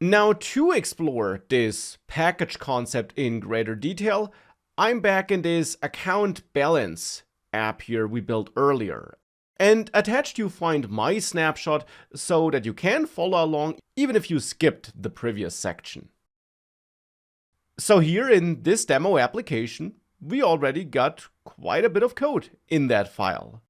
Now, to explore this package concept in greater detail, I'm back in this account balance app here we built earlier. And attached you find my snapshot so that you can follow along even if you skipped the previous section. So here in this demo application, we already got quite a bit of code in that file.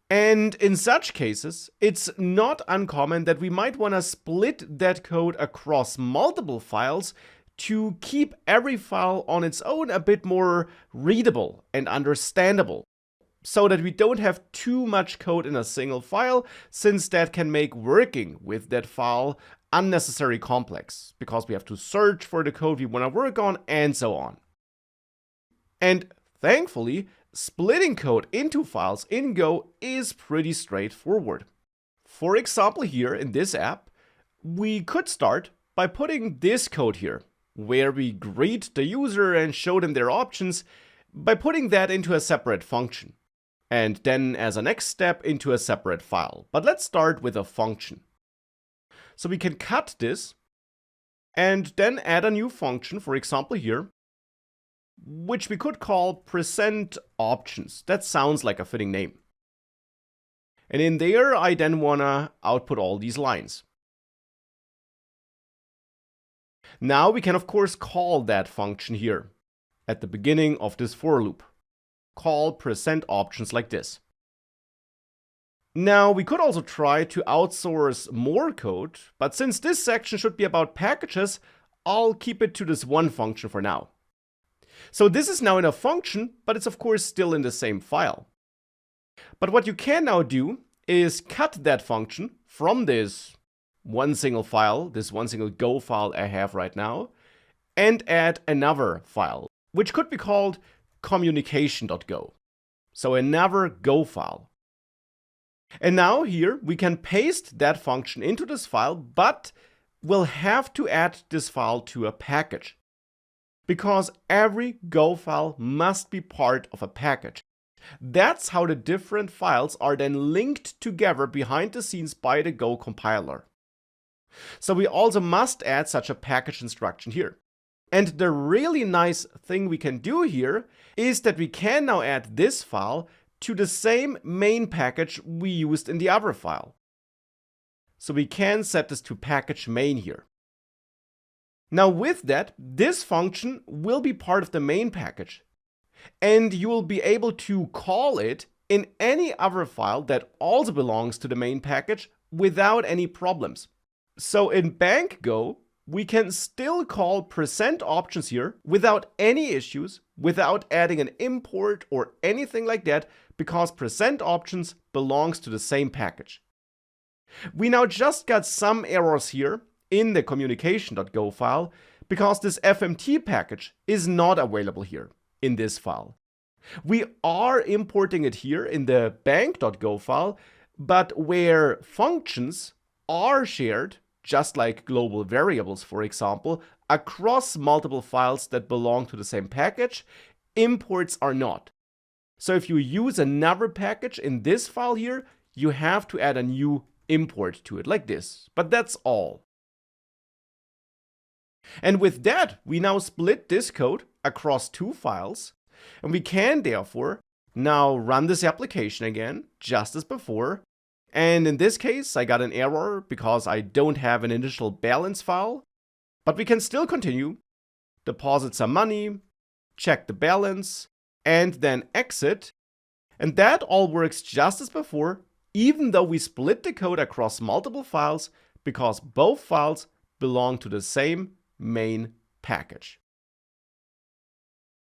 And in such cases, it's not uncommon that we might want to split that code across multiple files to keep every file on its own a bit more readable and understandable, so that we don't have too much code in a single file, since that can make working with that file unnecessarily complex, because we have to search for the code we want to work on and so on. And thankfully, splitting code into files in Go is pretty straightforward. For example, here in this app, we could start by putting this code here, where we greet the user and show them their options, by putting that into a separate function, and then as a next step into a separate file. But let's start with a function. So we can cut this and then add a new function, for example here, which we could call present options. That sounds like a fitting name. And in there, I then wanna output all these lines. Now we can of course call that function here at the beginning of this for loop. Call present options like this. Now we could also try to outsource more code, but since this section should be about packages, I'll keep it to this one function for now. So this is now in a function, but it's of course still in the same file. But what you can now do is cut that function from this one single file, this one single Go file I have right now, and add another file, which could be called communication.go. So another Go file. And now here we can paste that function into this file, but we'll have to add this file to a package, because every Go file must be part of a package. That's how the different files are then linked together behind the scenes by the Go compiler. So we also must add such a package instruction here. And the really nice thing we can do here is that we can now add this file to the same main package we used in the other file. So we can set this to package main here. Now with that, this function will be part of the main package, and you will be able to call it in any other file that also belongs to the main package without any problems. So in BankGo, we can still call present options here without any issues, without adding an import or anything like that, because present options belongs to the same package. We now just got some errors here in the communication.go file, because this FMT package is not available here in this file. We are importing it here in the bank.go file, but where functions are shared, just like global variables, for example, across multiple files that belong to the same package, imports are not. So if you use another package in this file here, you have to add a new import to it like this, but that's all. And with that, we now split this code across two files, and we can therefore now run this application again, just as before. And in this case, I got an error because I don't have an initial balance file, but we can still continue, deposit some money, check the balance, and then exit. And that all works just as before, even though we split the code across multiple files, because both files belong to the same main package.